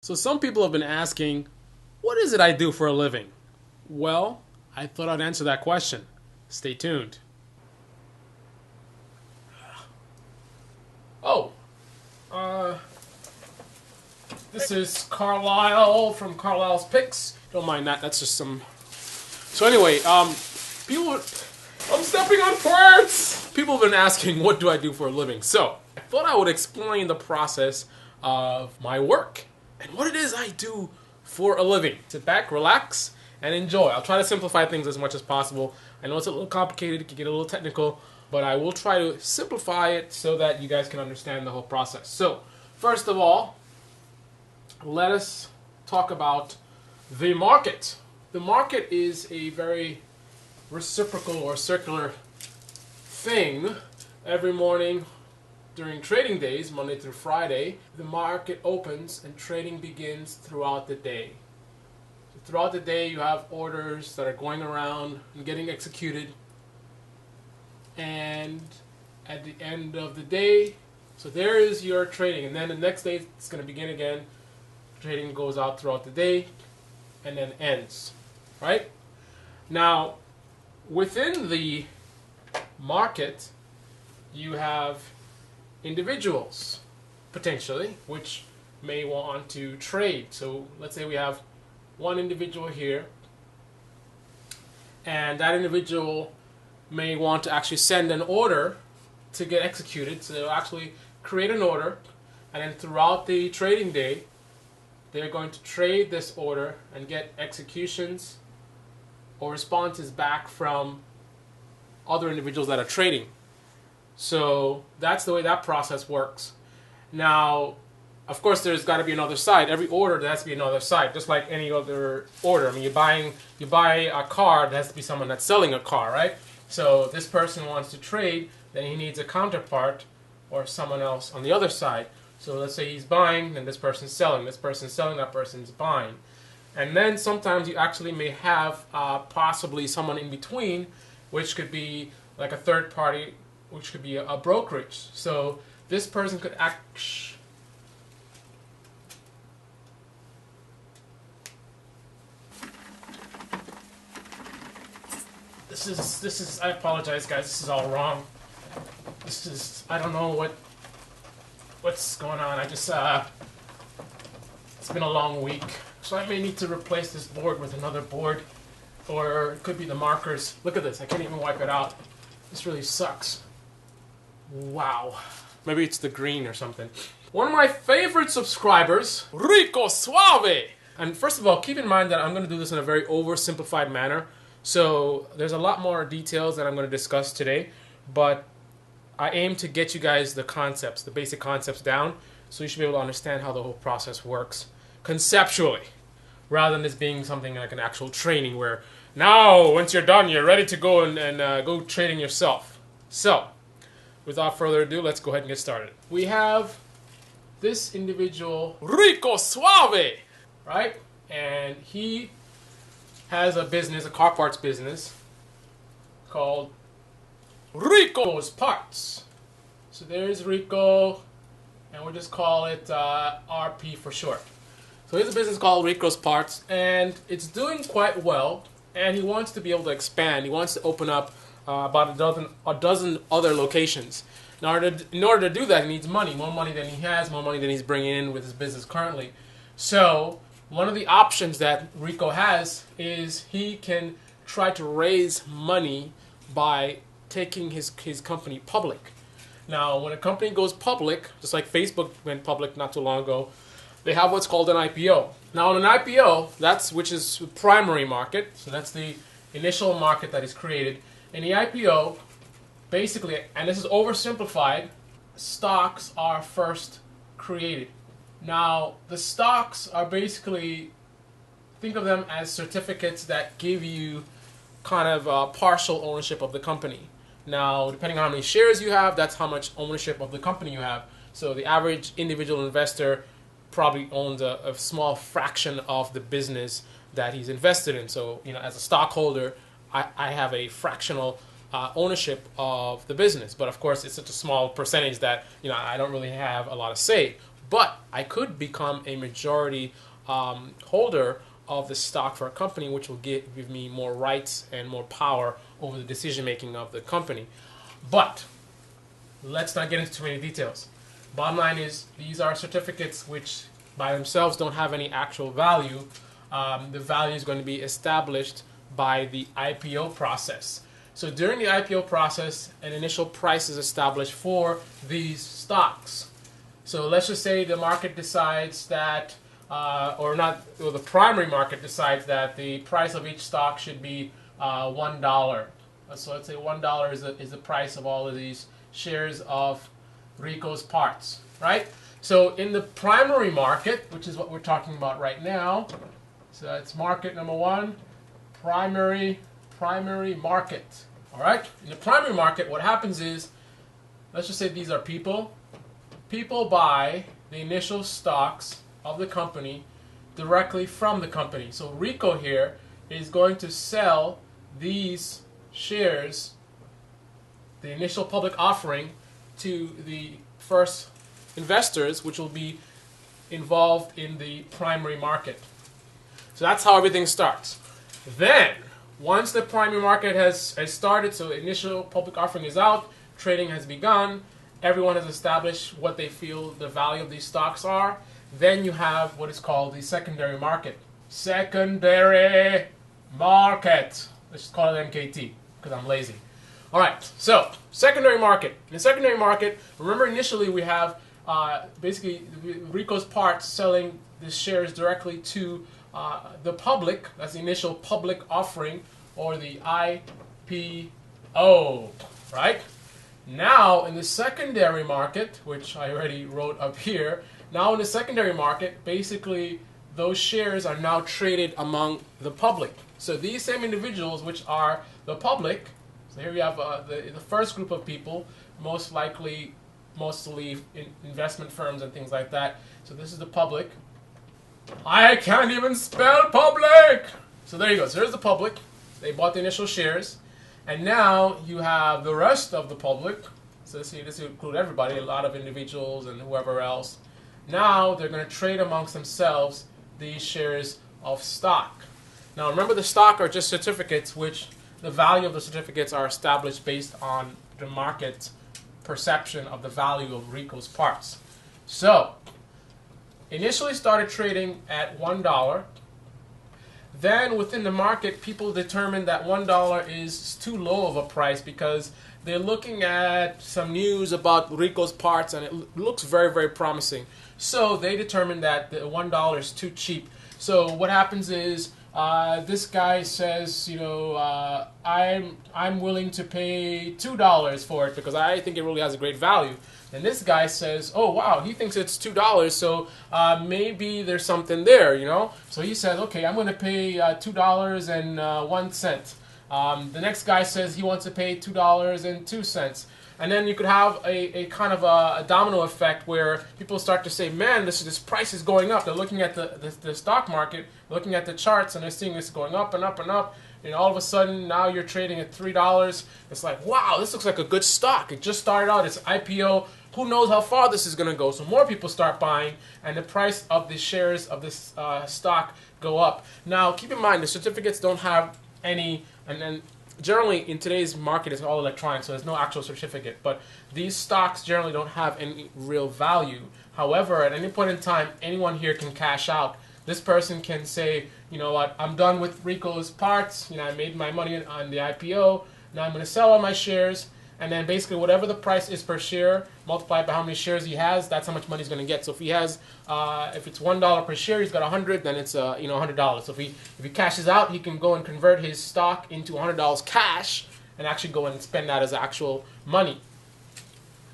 So some people have been asking, what is it I do for a living? Well, I thought I'd answer that question. Stay tuned. Oh, this is Carlyle from Carlyle's Picks. Don't mind that. That's just some. So anyway, people. I'm stepping on parts. People have been asking, what do I do for a living? So I thought I would explain the process of my work and what it is I do for a living. Sit back, relax, and enjoy. I'll try to simplify things as much as possible. I know it's a little complicated, it can get a little technical, but I will try to simplify it so that you guys can understand the whole process. So, first of all, let us talk about the market. The market is a very reciprocal or circular thing. Every morning during trading days, Monday through Friday, the market opens and trading begins throughout the day. So throughout the day, you have orders that are going around and getting executed. And at the end of the day, so there is your trading. And then the next day, it's going to begin again. Trading goes out throughout the day and then ends, right? Now, within the market, you have individuals, potentially, which may want to trade. So let's say we have one individual here, and that individual may want to actually send an order to get executed. So they'll actually create an order, and then throughout the trading day, they're going to trade this order and get executions or responses back from other individuals that are trading. So that's the way that process works. Now, of course, there's got to be another side. Every order, there has to be another side, just like any other order. I mean, you buy a car, there has to be someone that's selling a car, right? So this person wants to trade, then he needs a counterpart or someone else on the other side. So let's say he's buying, then this person's selling. This person's selling, that person's buying. And then sometimes you actually may have possibly someone in between, which could be like a third party, which could be a brokerage. So this person could This is, I apologize guys, this is all wrong. This is, I don't know what's going on. I just, it's been a long week. So I may need to replace this board with another board. Or it could be the markers. Look at this, I can't even wipe it out. This really sucks. Wow. Maybe it's the green or something. One of my favorite subscribers, Rico Suave. And first of all, keep in mind that I'm going to do this in a very oversimplified manner. So there's a lot more details that I'm going to discuss today. But I aim to get you guys the concepts, the basic concepts down. So you should be able to understand how the whole process works conceptually. Rather than this being something like an actual training where now, once you're done, you're ready to go and go trading yourself. So, without further ado, let's go ahead and get started. We have this individual, Rico Suave, right? And he has a business, a car parts business, called Rico's Parts. So there's Rico, and we'll just call it RP for short. So he has a business called Rico's Parts, and it's doing quite well, and he wants to be able to expand. He wants to open up about a dozen other locations. Now, in order to do that, he needs money, more money than he has, more money than he's bringing in with his business currently. So one of the options that Rico has is he can try to raise money by taking his company public. Now, when a company goes public, just like Facebook went public not too long ago, they have what's called an IPO. Now, in an IPO, which is the primary market, so that's the initial market that is created. In the IPO, basically, and this is oversimplified, stocks are first created. Now, the stocks are basically, think of them as certificates that give you kind of partial ownership of the company. Now, depending on how many shares you have, that's how much ownership of the company you have. So the average individual investor probably owns a small fraction of the business that he's invested in. So, as a stockholder, I have a fractional ownership of the business. But of course, it's such a small percentage that, I don't really have a lot of say. but I could become a majority holder of the stock for a company, which will give me more rights and more power over the decision making of the company. But let's not get into too many details. Bottom line is, these are certificates which by themselves don't have any actual value. The value is going to be established by the IPO process. So during the IPO process, an initial price is established for these stocks. So let's just say the market decides that, or the primary market decides that the price of each stock should be $1. So let's say $1 is the price of all of these shares of Ricoh's parts, right? So in the primary market, which is what we're talking about right now, so that's market number one, primary market. All right? In the primary market, what happens is, let's just say these are people. People buy the initial stocks of the company directly from the company. So Ricoh here is going to sell these shares, the initial public offering, to the first investors, which will be involved in the primary market. So that's how everything starts. Then, once the primary market has started, so the initial public offering is out, trading has begun, everyone has established what they feel the value of these stocks are, then you have what is called the secondary market. Secondary market. Let's just call it MKT, because I'm lazy. Alright, so, secondary market. In the secondary market, remember initially we have basically Ricoh's parts selling the shares directly to the public. That's the initial public offering, or the IPO, right? Now, in the secondary market, which I already wrote up here, now in the secondary market, basically those shares are now traded among the public. So these same individuals, which are the public, so here we have the first group of people, mostly investment firms and things like that. So this is the public. I can't even spell public! So there you go. So there's the public. They bought the initial shares. And now you have the rest of the public. So this will include everybody, a lot of individuals and whoever else. Now they're going to trade amongst themselves these shares of stock. Now remember, the stock are just certificates, which the value of the certificates are established based on the market perception of the value of Ricoh's parts. So, initially started trading at $1. Then within the market, people determined that $1 is too low of a price because they're looking at some news about Ricoh's parts and it looks very, very promising. So they determined that the $1 is too cheap. So what happens is, this guy says, I'm willing to pay $2 for it because I think it really has a great value. And this guy says, oh wow, he thinks it's $2, so maybe there's something there, So he says, okay, I'm going to pay $2.01. The next guy says he wants to pay $2.02. And then you could have a kind of a domino effect where people start to say, man, this price is going up. They're looking at the stock market, looking at the charts, and they're seeing this going up and up and up. And all of a sudden, now you're trading at $3. It's like, wow, this looks like a good stock. It just started out. It's IPO. Who knows how far this is going to go? So more people start buying, and the price of the shares of this stock go up. Now, keep in mind, the certificates don't have any, and then generally in today's market it's all electronic, so there's no actual certificate. But these stocks generally don't have any real value. However, at any point in time, anyone here can cash out. This person can say, you know what, I'm done with Ricoh's parts. I made my money on the IPO. Now I'm going to sell all my shares. And then basically whatever the price is per share, multiplied by how many shares he has, that's how much money he's going to get. So if he has, if it's $1 per share, he's got 100, then it's $100. So if he cashes out, he can go and convert his stock into $100 cash and actually go and spend that as actual money.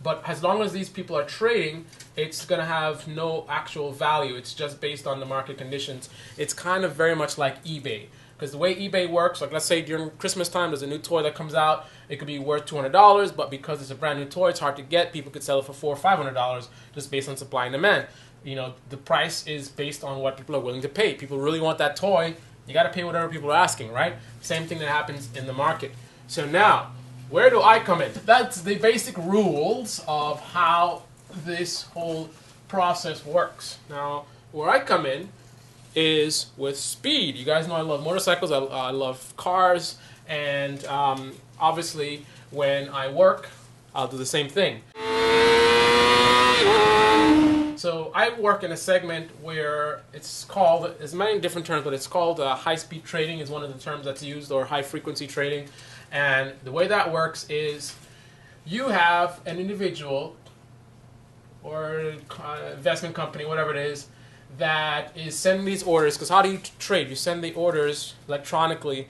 But as long as these people are trading, it's going to have no actual value. It's just based on the market conditions. It's kind of very much like eBay. Because the way eBay works, like let's say during Christmas time, there's a new toy that comes out. It could be worth $200, but because it's a brand new toy, it's hard to get. People could sell it for $400 or $500 just based on supply and demand. The price is based on what people are willing to pay. People really want that toy. You got to pay whatever people are asking, right? Same thing that happens in the market. So now, where do I come in? That's the basic rules of how this whole process works. Now, where I come in is with speed. You guys know I love motorcycles, I love cars, and obviously when I work, I'll do the same thing. So I work in a segment where it's called, there's many different terms, but it's called high-speed trading is one of the terms that's used, or high-frequency trading. And the way that works is you have an individual or investment company, whatever it is, that is sending these orders. Because how do you trade? You send the orders electronically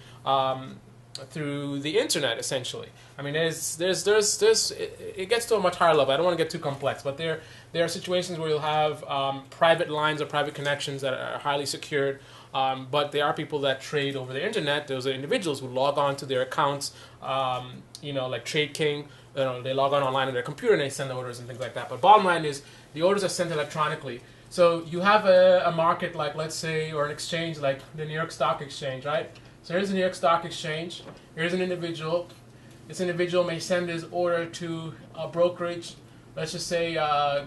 through the internet, essentially. I mean, it gets to a much higher level. I don't want to get too complex, but there are situations where you'll have private lines or private connections that are highly secured. But there are people that trade over the internet. Those are individuals who log on to their accounts, like Trade King. They log on online on their computer and they send the orders and things like that. But bottom line is the orders are sent electronically. So you have a market like, let's say, or an exchange like the New York Stock Exchange, right? So here's the New York Stock Exchange. Here's an individual. This individual may send his order to a brokerage, let's just say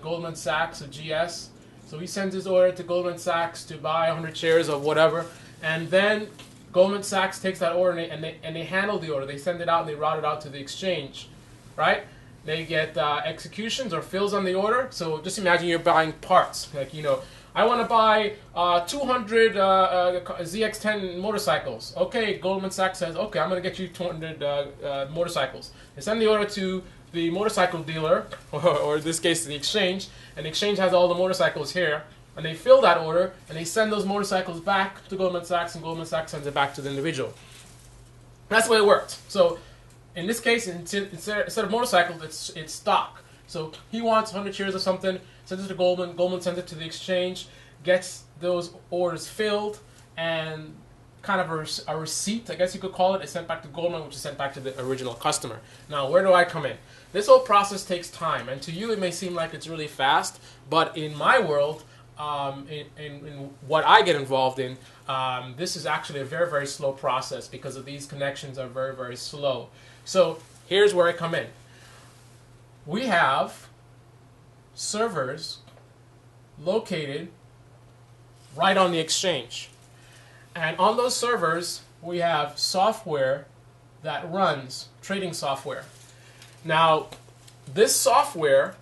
Goldman Sachs or GS. So he sends his order to Goldman Sachs to buy 100 shares of whatever, and then Goldman Sachs takes that order and they handle the order. They send it out and they route it out to the exchange, right? They get executions or fills on the order. So just imagine you're buying parts, like I want to buy 200 ZX10 motorcycles. Okay, Goldman Sachs says, okay, I'm going to get you 200 motorcycles. They send the order to the motorcycle dealer, or in this case, the exchange, and the exchange has all the motorcycles here, and they fill that order, and they send those motorcycles back to Goldman Sachs, and Goldman Sachs sends it back to the individual. That's the way it works. So in this case, instead of motorcycles, it's stock. So he wants 100 shares of something, sends it to Goldman, Goldman sends it to the exchange, gets those orders filled, and kind of a receipt, I guess you could call it, is sent back to Goldman, which is sent back to the original customer. Now, where do I come in? This whole process takes time, and to you it may seem like it's really fast, but in my world, in what I get involved in, this is actually a very, very slow process because of these connections are very, very slow. So here's where I come in. We have servers located right on the exchange. And on those servers, we have software that runs trading software. Now, this software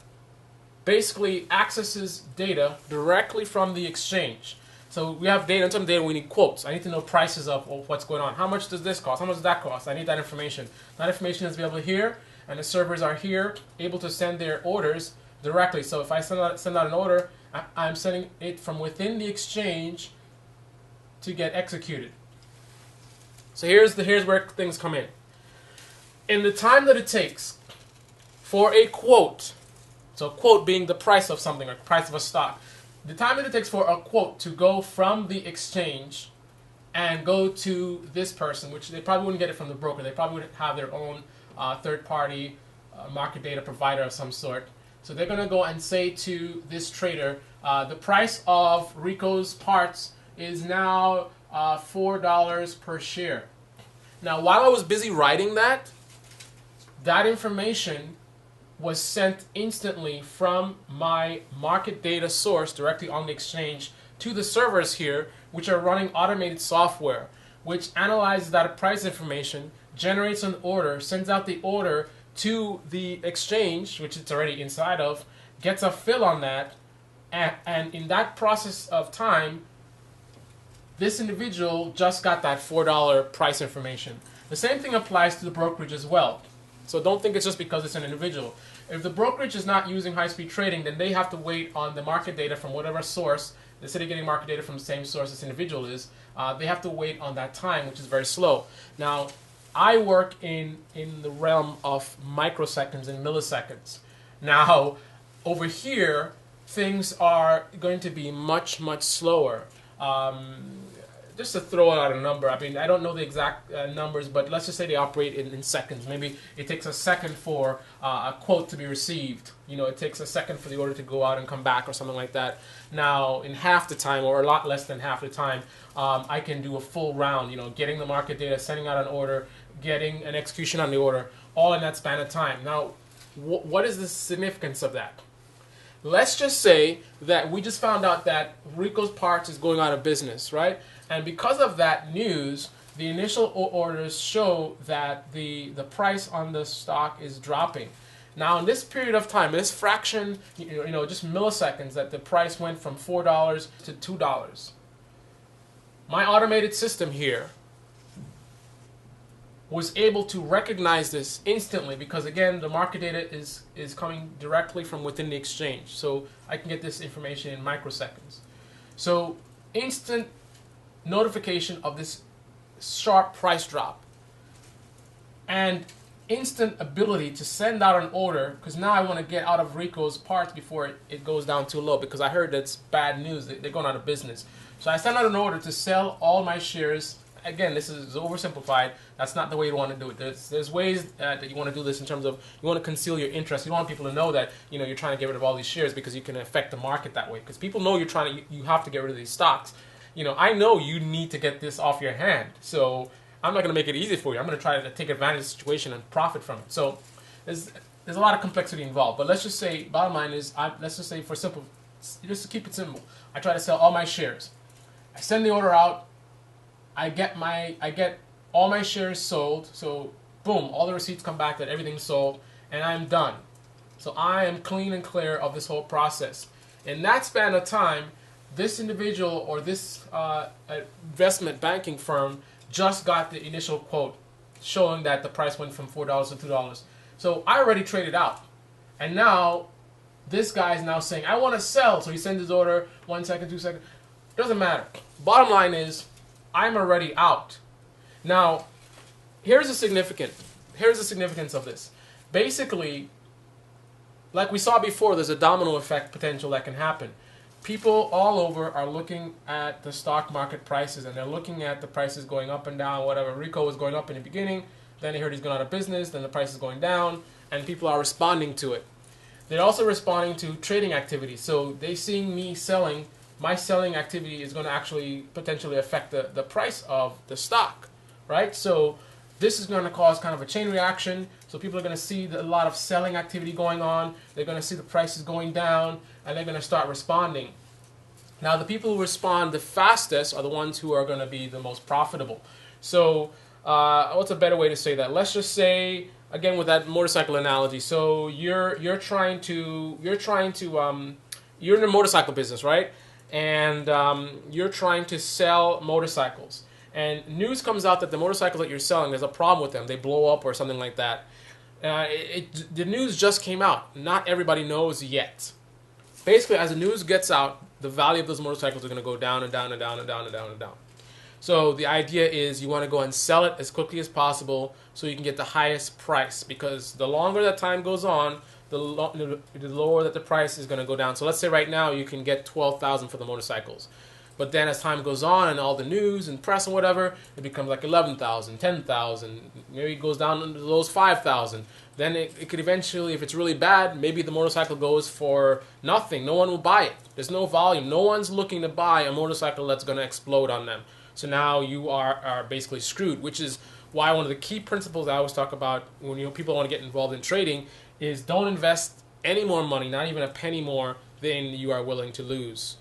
basically accesses data directly from the exchange. So we have data, and some data we need quotes. I need to know prices of what's going on. How much does this cost? How much does that cost? I need that information. That information is available here, and the servers are here, able to send their orders directly. So if I send out an order, I'm sending it from within the exchange to get executed. So here's where things come in. In the time that it takes for a quote, so quote being the price of something or price of a stock, the time that it takes for a quote to go from the exchange and go to this person, which they probably wouldn't get it from the broker, they probably would have their own third-party market data provider of some sort. So they're going to go and say to this trader, the price of Rico's parts is now $4 per share. Now, while I was busy writing that information was sent instantly from my market data source directly on the exchange to the servers here, which are running automated software, which analyzes that price information, generates an order, sends out the order to the exchange, which it's already inside of, gets a fill on that, and in that process of time, this individual just got that $4 price information. The same thing applies to the brokerage as well. So don't think it's just because it's an individual. If the brokerage is not using high-speed trading, then they have to wait on the market data from whatever source. Instead of getting market data from the same source this individual is, they have to wait on that time, which is very slow. Now, I work in the realm of microseconds and milliseconds. Now, over here, things are going to be much, much slower. Just to throw out a number, I mean, I don't know the exact numbers, but let's just say they operate in seconds. Maybe it takes a second for a quote to be received. It takes a second for the order to go out and come back or something like that. Now, in half the time, or a lot less than half the time, I can do a full round, getting the market data, sending out an order, getting an execution on the order, all in that span of time. Now, what is the significance of that? Let's just say that we just found out that Rico's Parts is going out of business, right? And because of that news, the initial orders show that the price on the stock is dropping. Now, in this period of time, this fraction, just milliseconds, that the price went from $4 to $2. My automated system here was able to recognize this instantly because, again, the market data is coming directly from within the exchange. So I can get this information in microseconds. So instant notification of this sharp price drop and instant ability to send out an order, because now I want to get out of Rico's Parts before it goes down too low, because I heard that's bad news. They're going out of business. So I sent out an order to sell all my shares. Again, this is oversimplified. That's not the way you want to do it. There's ways that you want to do this in terms of you want to conceal your interest. You don't want people to know that you're trying to get rid of all these shares because you can affect the market that way. Because people know you have to get rid of these stocks. I know you need to get this off your hand. So I'm not going to make it easy for you. I'm going to try to take advantage of the situation and profit from it. So there's a lot of complexity involved. But let's just say, bottom line is, let's just say just to keep it simple, I try to sell all my shares. I send the order out. I get all my shares sold. So boom, all the receipts come back that everything's sold, and I'm done. So I am clean and clear of this whole process. In that span of time, this individual or this investment banking firm just got the initial quote showing that the price went from $4 to $2. So I already traded out. And now this guy is now saying, I want to sell. So he sends his order, 1 second, 2 seconds. Doesn't matter. Bottom line is, I'm already out. Now, here's the significance of this. Basically, like we saw before, there's a domino effect potential that can happen. People all over are looking at the stock market prices, and they're looking at the prices going up and down, whatever. Rico was going up in the beginning, then they heard he's going out of business, then the price is going down, and people are responding to it. They're also responding to trading activity. So they seeing me selling, my selling activity is going to actually potentially affect the price of the stock, right? So this is going to cause kind of a chain reaction. So people are going to see a lot of selling activity going on. They're going to see the prices going down, and they're going to start responding. Now, the people who respond the fastest are the ones who are going to be the most profitable. So what's a better way to say that? Let's just say, again, with that motorcycle analogy. So you're in the motorcycle business, right? And you're trying to sell motorcycles. And news comes out that the motorcycles that you're selling, there's a problem with them. They blow up or something like that. The news just came out. Not everybody knows yet. Basically, as the news gets out, the value of those motorcycles are going to go down and down and down and down and down and down. So the idea is you want to go and sell it as quickly as possible so you can get the highest price, because the longer that time goes on, the lower that the price is going to go down. So let's say right now you can get $12,000 for the motorcycles. But then as time goes on and all the news and press and whatever, it becomes like $11,000, $10,000. Maybe it goes down into those $5,000. Then it could eventually, if it's really bad, maybe the motorcycle goes for nothing. No one will buy it. There's no volume. No one's looking to buy a motorcycle that's going to explode on them. So now you are basically screwed, which is why one of the key principles I always talk about when people want to get involved in trading is don't invest any more money, not even a penny more, than you are willing to lose.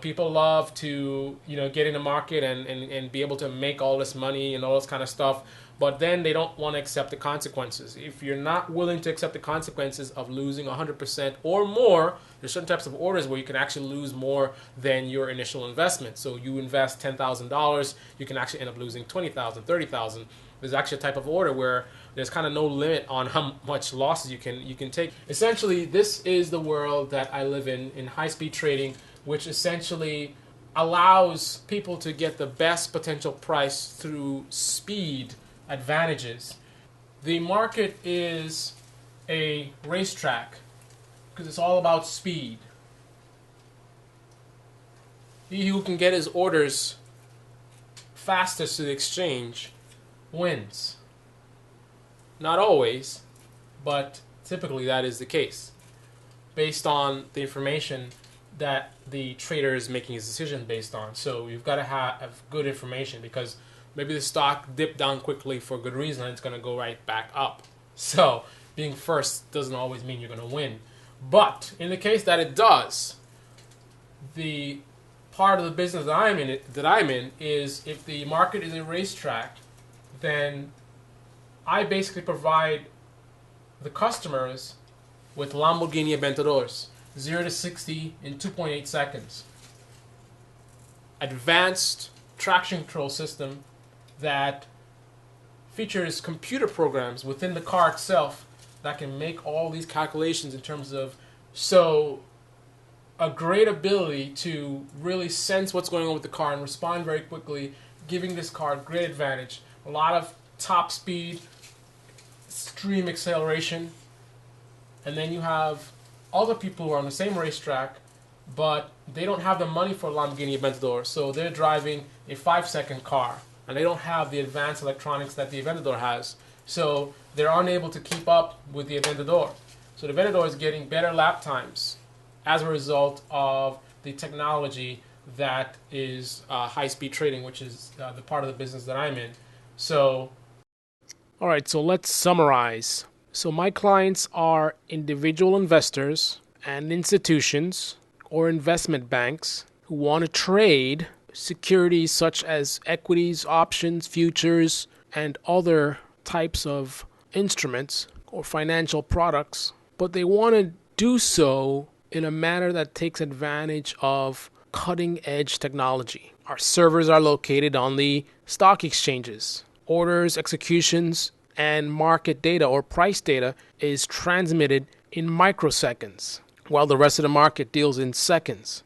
People love to, get in the market and be able to make all this money and all this kind of stuff, but then they don't want to accept the consequences. If you're not willing to accept the consequences of losing 100% or more, there's certain types of orders where you can actually lose more than your initial investment. So you invest $10,000, you can actually end up losing $20,000, $30,000. There's actually a type of order where there's kind of no limit on how much losses you can take. Essentially, this is the world that I live in high-speed trading, which essentially allows people to get the best potential price through speed advantages. The market is a racetrack because it's all about speed. He who can get his orders fastest to the exchange wins. Not always, but typically that is the case, based on the information that the trader is making his decision based on. So you've got to have good information, because maybe the stock dipped down quickly for a good reason and it's going to go right back up. So being first doesn't always mean you're going to win. But in the case that it does, the part of the business that I'm in is if the market is a racetrack, then I basically provide the customers with Lamborghini Aventadors, 0 to 60 in 2.8 seconds. Advanced traction control system that features computer programs within the car itself that can make all these calculations in terms of, so a great ability to really sense what's going on with the car and respond very quickly, giving this car great advantage. A lot of top speed, extreme acceleration, and then you have other people who are on the same racetrack, but they don't have the money for a Lamborghini Aventador, so they're driving a 5-second car, and they don't have the advanced electronics that the Aventador has, so they're unable to keep up with the Aventador. So the Aventador is getting better lap times as a result of the technology that is high-speed trading, which is the part of the business that I'm in. So, all right, so let's summarize. So my clients are individual investors and institutions or investment banks who want to trade securities such as equities, options, futures, and other types of instruments or financial products, but they want to do so in a manner that takes advantage of cutting-edge technology. Our servers are located on the stock exchanges. Orders, executions, and market data or price data is transmitted in microseconds, while the rest of the market deals in seconds.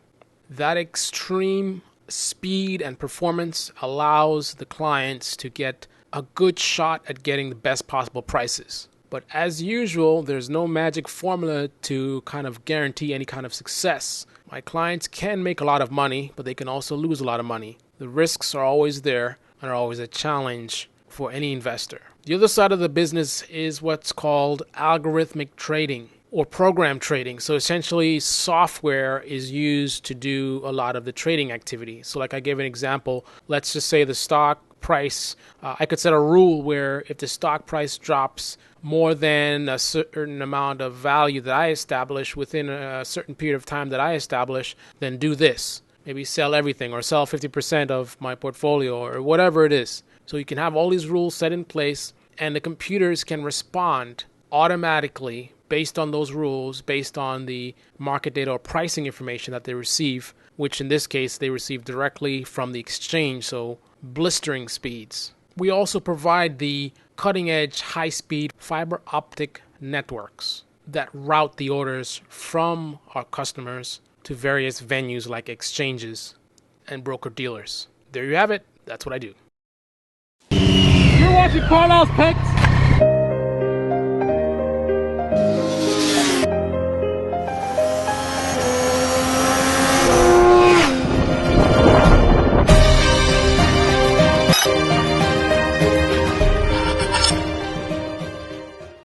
That extreme speed and performance allows the clients to get a good shot at getting the best possible prices. But as usual, there's no magic formula to kind of guarantee any kind of success. My clients can make a lot of money, but they can also lose a lot of money. The risks are always there and are always a challenge for any investor. The other side of the business is what's called algorithmic trading or program trading. So essentially, software is used to do a lot of the trading activity. So like I gave an example, let's just say the stock price, I could set a rule where if the stock price drops more than a certain amount of value that I establish within a certain period of time that I establish, then do this. Maybe sell everything or sell 50% of my portfolio or whatever it is. So you can have all these rules set in place and the computers can respond automatically based on those rules, based on the market data or pricing information that they receive, which in this case they receive directly from the exchange, so blistering speeds. We also provide the cutting-edge high-speed fiber optic networks that route the orders from our customers to various venues like exchanges and broker-dealers. There you have it. That's what I do. You're watching Carlyle's Picks.